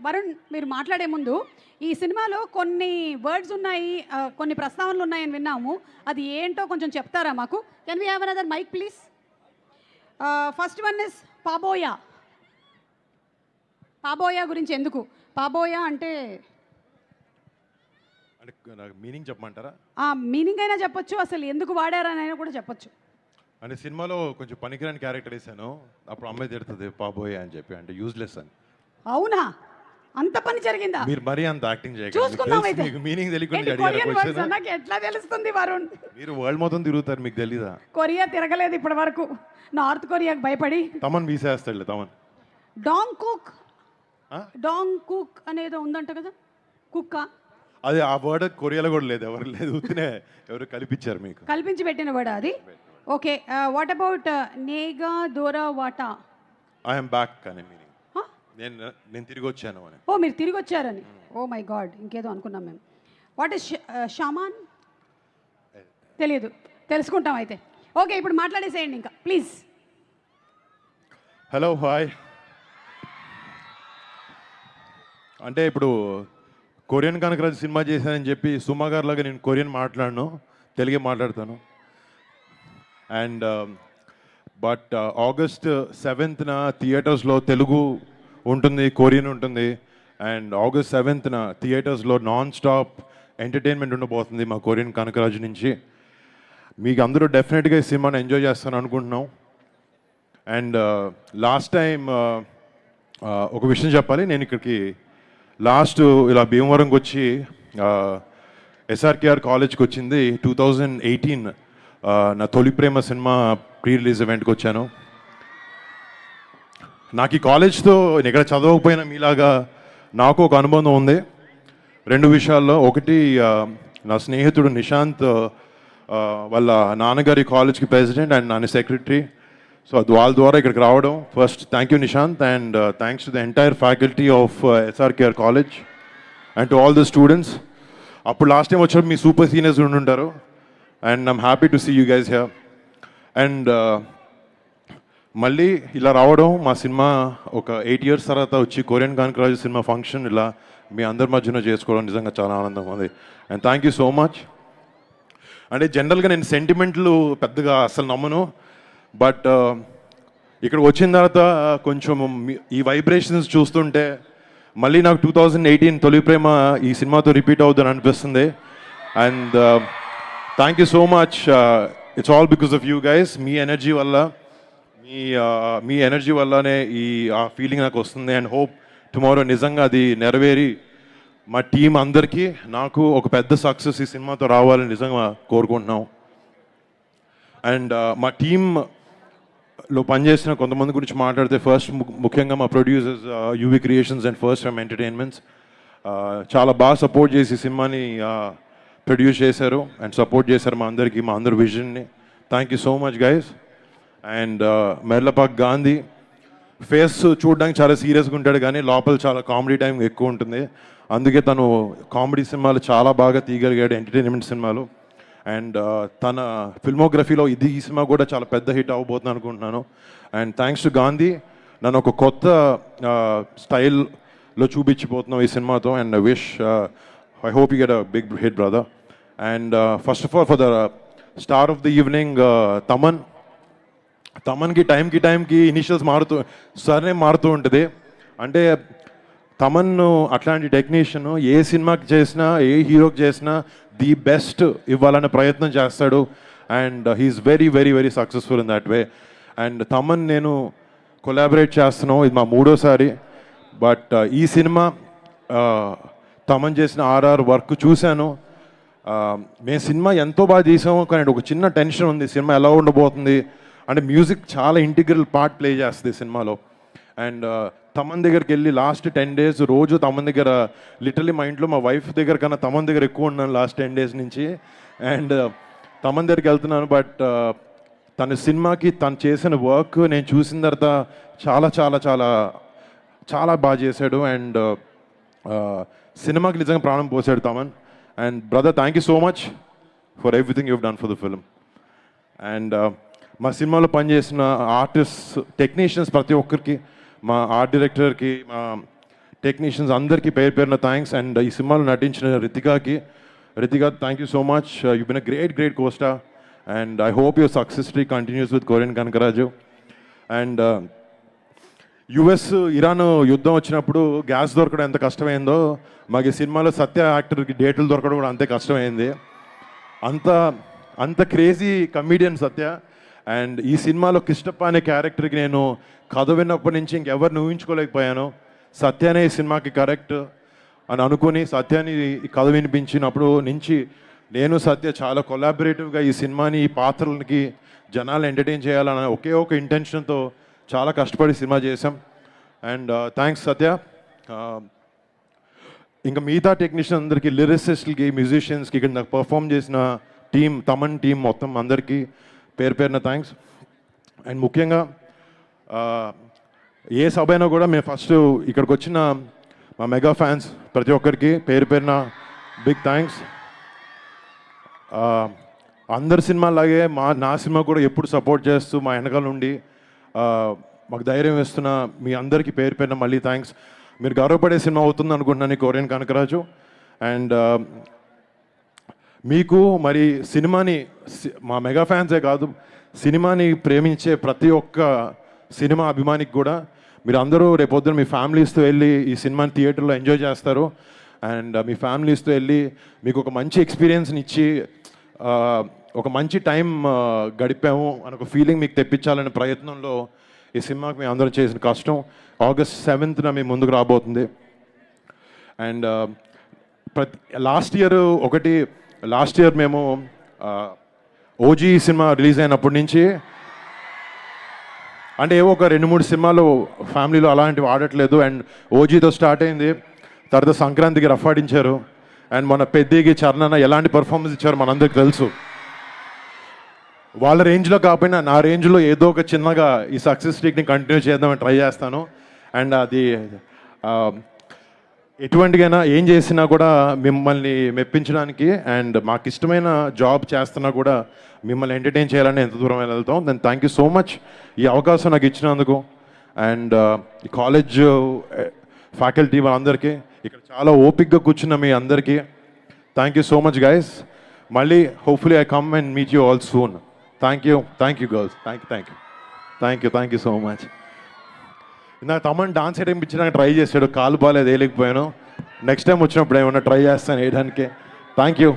వరుణ్ మీరు మాట్లాడే ముందు ఈ సినిమాలో కొన్ని వర్డ్స్ ఉన్నాయి, కొన్ని ప్రస్తావనలు ఉన్నాయని విన్నాము. అది ఏంటో కొంచెం చెప్తారా మాకు? Can we have another mic please? First one is పాబోయా. పాబోయా గురించి ఎందుకు? పాబోయా అంటే నాకు మీనింగ్ చెప్పమంటారా? ఆ మీనింగ్ అయినా చెప్పొచ్చు, అసలు ఎందుకు వాడారనైనా కూడా చెప్పొచ్చు. అంటే సినిమాలో కొంచెం పనికిరాని క్యారెక్టర్ వేసాను, అప్పుడు అమ్మాయి తిడుతుంది పాబోయే అని చెప్పి, అంటే యూజ్లెస్ అని. అవునా? అంత పని జరిగిందా? మీరు మరీ అంత యాక్టింగ్ చూసుకుందాం అయితే. చేయగలరు. మీనింగ్ తెలియకుండా కొరియన్ వర్డ్స్ నాకు ఎట్లా తెలుస్తుంది వరుణ్? మీరు వరల్డ్ మొత్తం తిరుగుతారు, మీకు తెలీదా? కొరియా తిరగలేదు ఇప్పటి వరకు, నార్త్ కొరియాకి భయపడి. తమన్ వీసేస్తాడు. తమన్ డాంగ్ కుక్ అనేదో ఉందంట కదా, కుక్క. అది ఆ వర్డ్ కొరియాలో కూడా లేదు, ఎవరు లేదు, ఉత్తినే ఎవరు కల్పించారు, మీకు కల్పించి పెట్టిన వర్డ్ అది. ఓకే, వాట్ అబౌట్ నేగా దోరా వాటా? ఐఎమ్ బ్యాక్ అని మీనింగ్, నేను తిరిగి వచ్చాను అని. ఓ మీరు తిరిగి వచ్చారని. ఓ మై గాడ్, ఇంకేదో అనుకున్నాం మేము. What is shaman? తెలియదు, తెలుసుకుంటాం అయితే. ఓకే, ఇప్పుడు మాట్లాడేసేయండి ఇంకా ప్లీజ్. Hello, hi. అంటే ఇప్పుడు కొరియన్ కనకరాజు సినిమా చేశానని చెప్పి సుమా గారి లాగా నేను కొరియన్ మాట్లాడను, తెలుగే మాట్లాడతాను. అండ్ బట్ ఆగస్ట్ 7th థియేటర్స్లో తెలుగు ఉంటుంది, కొరియన్ ఉంటుంది. అండ్ ఆగస్ట్ 7th థియేటర్స్లో నాన్ స్టాప్ ఎంటర్టైన్మెంట్ ఉండబోతుంది మా కొరియన్ కనకరాజు నుంచి. మీకు అందరూ డెఫినెట్గా ఈ సినిమాని ఎంజాయ్ చేస్తాను అనుకుంటున్నాం. అండ్ లాస్ట్ టైం ఒక విషయం చెప్పాలి. నేను ఇక్కడికి లాస్ట్ ఇలా భీమవరంకి వచ్చి ఎస్ఆర్కేఆర్ కాలేజ్కి వచ్చింది 2018 నా తొలి ప్రేమ సినిమా ప్రీ రిలీజ్ ఈవెంట్కి వచ్చాను. నాకు ఈ కాలేజ్తో నేను ఎక్కడ చదవకపోయినా మీలాగా నాకు ఒక అనుబంధం ఉంది 2 విషయాల్లో. ఒకటి, నా స్నేహితుడు నిశాంత్ వాళ్ళ నాన్నగారి కాలేజ్కి ప్రెసిడెంట్ అండ్ నాన్న సెక్రటరీ. సో వాళ్ళ ద్వారా ఇక్కడికి రావడం, first thank you Nishant, and thanks to the entire faculty of SRKR college and to all the students. అప్పుడు లాస్ట్ టైం వచ్చినప్పుడు మీ సూపర్ సీనియర్స్ ఉండుంటారు, and I'm happy to see you guys here. And మళ్ళీ ఇలా రావడం, మా సినిమా ఒక 8 years తర్వాత వచ్చి కొరియన్ కనకరాజు సినిమా ఫంక్షన్ ఇలా మీ అందరి మధ్యన చేసుకోవడం నిజంగా చాలా ఆనందంగా ఉంది. And thank you so much. అంటే జనరల్గా నేను సెంటిమెంట్లు పెద్దగా అసలు నమ్మను, బట్ ఇక్కడ వచ్చిన తర్వాత కొంచెం ఈ వైబ్రేషన్స్ చూస్తుంటే మళ్ళీ నాకు 2018 తొలి ప్రేమ ఈ సినిమాతో రిపీట్ అవుతుందని అనిపిస్తుంది. And thank you so much. It's all because of you guys. Me energy వల్లనే ఆ ఫీలింగ్ నాకు వస్తుంది. అండ్ హోప్ టుమారో నిజంగా అది నెరవేరి మా టీం అందరికీ నాకు ఒక పెద్ద సక్సెస్ ఈ సినిమాతో రావాలని నిజంగా కోరుకుంటున్నాం. అండ్ మా టీంలో పనిచేసిన కొంతమంది గురించి మాట్లాడితే, ఫస్ట్ ముఖ్యంగా మా producers UV creations and first frame entertainments చాలా బాగా సపోర్ట్ చేసి సినిమాని ప్రొడ్యూస్ చేశారు అండ్ సపోర్ట్ చేశారు మా అందరి విజన్ని. Thank you so much guys. And Merlapaka Gandhi face చూడడానికి చాలా సీరియస్గా ఉంటాడు, కానీ లోపల చాలా కామెడీ టైం ఎక్కువ ఉంటుంది. అందుకే తను కామెడీ సినిమాలు చాలా బాగా తీయగలిగాడు, ఎంటర్టైన్మెంట్ సినిమాలు. అండ్ తన ఫిల్మోగ్రఫీలో ఈ సినిమా కూడా చాలా పెద్ద హిట్ అవ్వబోతుంది అనుకుంటున్నాను. అండ్ థ్యాంక్స్ టు గాంధీ, నన్ను ఒక కొత్త స్టైల్లో చూపించిపోతున్నాం ఈ సినిమాతో. And I hope you get a big hit brother. And first of all for the star of the evening తమన్కి టైంకి ఇనిషియల్స్ సర్నేమ్ మారుతూ ఉంటుంది. అంటే తమన్ అట్లాంటి టెక్నీషియన్ ఏ సినిమాకి చేసినా, ఏ హీరోకి చేసినా ది బెస్ట్ ఇవ్వాలనే ప్రయత్నం చేస్తాడు. And he's very very very successful in that way. And Thaman నేను కొలాబరేట్ చేస్తున్నాం, ఇది మా 3వసారి. బట్ ఈ సినిమా తమన్ చేసిన ఆర్ఆర్ వర్క్ చూశాను. మేము సినిమా ఎంతో బాగా తీసాము, కానీ ఒక చిన్న టెన్షన్ ఉంది, సినిమా ఎలా ఉండబోతుంది అంటే. మ్యూజిక్ చాలా ఇంటిగ్రల్ పార్ట్ ప్లే చేస్తుంది సినిమాలో. అండ్ తమన్ దగ్గరికి వెళ్ళి లాస్ట్ 10 days రోజు తమన్ దగ్గర, లిటరలీ మా ఇంట్లో మా వైఫ్ దగ్గర కన్నా తమన్ దగ్గర ఎక్కువ ఉన్నాను లాస్ట్ 10 days నుంచి. అండ్ తమన్ దగ్గరికి వెళ్తున్నాను. బట్ తన సినిమాకి తను చేసిన వర్క్ నేను చూసిన తర్వాత చాలా చాలా చాలా చాలా బాగా చేశాడు. అండ్ సినిమాకి నిజంగా ప్రాణం పోసాడు Thaman. And brother, thank you so much for everything you have done for the film. And మా సినిమాలో పనిచేసిన ఆర్టిస్ట్, టెక్నీషియన్స్ ప్రతి ఒక్కరికి, మా ఆర్ట్ డైరెక్టర్కి, మా టెక్నీషియన్స్ అందరికీ పేరున థ్యాంక్స్. అండ్ ఈ సినిమాలో నటించిన Ritika thank you so much. You been a great costar and I hope your success streak continues with Korean Kanakaraju. And US Iran యుద్ధం వచ్చినప్పుడు గ్యాస్ దొరకడం ఎంత కష్టమైందో మాకు ఈ సినిమాలో సత్య యాక్టర్కి డేట్లు దొరకడం కూడా అంతే కష్టమైంది. అంత క్రేజీ కమీడియన్ సత్య. అండ్ ఈ సినిమాలో కిష్టప్ప అనే క్యారెక్టర్కి నేను కథ విన్నప్పటి నుంచి ఇంకెవరిని ఊహించుకోలేకపోయాను. సత్యనే ఈ సినిమాకి కరెక్ట్ అని అనుకుని సత్యాన్ని ఈ కథ వినిపించినప్పుడు నుంచి నేను సత్య చాలా కొలాబరేటివ్గా ఈ సినిమాని ఈ పాత్రలకి జనాలు ఎంటర్టైన్ చేయాలన్న ఒకే ఒక ఇంటెన్షన్తో చాలా కష్టపడి సినిమా చేశాం. అండ్ థ్యాంక్స్ సత్య. ఇంకా మిగతా టెక్నీషియన్ అందరికీ, లిరిసిస్ట్లకి, మ్యూజిషియన్స్కి, ఇక్కడ నాకు పర్ఫామ్ చేసిన తమన్ టీం మొత్తం అందరికీ పేరున థ్యాంక్స్. అండ్ ముఖ్యంగా ఏ సభ అయినా కూడా మేము ఫస్ట్ ఇక్కడికి వచ్చిన మా మెగా ఫ్యాన్స్ ప్రతి ఒక్కరికి పేరున బిగ్ థ్యాంక్స్. అందరి సినిమాలాగే నా సినిమా కూడా ఎప్పుడు సపోర్ట్ చేస్తూ మా వెనకాల నుండి మాకు ధైర్యం ఇస్తున్న మీ అందరికీ పేరున మళ్ళీ థ్యాంక్స్. మీరు గౌరవపడే సినిమా అవుతుంది అనుకుంటున్నాను కొరియన్ కనకరాజు. అండ్ మీకు మరి సినిమాని, మా మెగా ఫ్యాన్సే కాదు, సినిమాని ప్రేమించే ప్రతి ఒక్క సినిమా అభిమానికి కూడా మీరు అందరూ రేపొద్దున మీ ఫ్యామిలీస్తో వెళ్ళి ఈ సినిమాని థియేటర్లో ఎంజాయ్ చేస్తారు. అండ్ మీ ఫ్యామిలీస్తో వెళ్ళి మీకు ఒక మంచి ఎక్స్పీరియన్స్ని ఇచ్చి ఒక మంచి టైం గడిపాము అని ఒక ఫీలింగ్ మీకు తెప్పించాలనే ప్రయత్నంలో ఈ సినిమాకి మేము అందరం చేసిన కష్టం. August 7th మీ ముందుకు రాబోతుంది. అండ్ లాస్ట్ ఇయర్ మేము ఓజీ సినిమా రిలీజ్ అయినప్పటి నుంచి అంటే ఏవో ఒక 2-3 సినిమాలు ఫ్యామిలీలో అలాంటివి ఆడట్లేదు. అండ్ ఓజీతో స్టార్ట్ అయింది, తర్వాత సంక్రాంతికి రఫాడించారు. అండ్ మన పెద్దకి చరణ్ ఎలాంటి పర్ఫార్మెన్స్ ఇచ్చారో మనందరికి తెలుసు. వాళ్ళ రేంజ్లో కాకపోయినా నా రేంజ్లో ఏదో ఒక చిన్నగా ఈ సక్సెస్ స్ట్రీక్ని కంటిన్యూ చేద్దామని ట్రై చేస్తాను. అండ్ అది ఎటువంటికైనా ఏం చేసినా కూడా మిమ్మల్ని మెప్పించడానికి అండ్ మాకు ఇష్టమైన జాబ్ చేస్తున్నా కూడా మిమ్మల్ని ఎంటర్టైన్ చేయాలని ఎంత దూరం వెళ్తాం. Then thank you so much ఈ అవకాశం నాకు ఇచ్చినందుకు. అండ్ ఈ కాలేజ్ ఫ్యాకల్టీ వాళ్ళందరికీ, ఇక్కడ చాలా ఓపిక్గా కూర్చున్న మీ అందరికీ thank you so much guys. మళ్ళీ hopefully I come and meet you all soon. Thank you girls. Thank you so much. నాకు తమన్ డాన్స్ వేయడం ఇచ్చినాక ట్రై చేశాడు, కాలు బాగాలేదు వేయలేకపోయాను. నెక్స్ట్ టైం వచ్చినప్పుడు ఏమన్నా ట్రై చేస్తాను వేయడానికి. Thank you.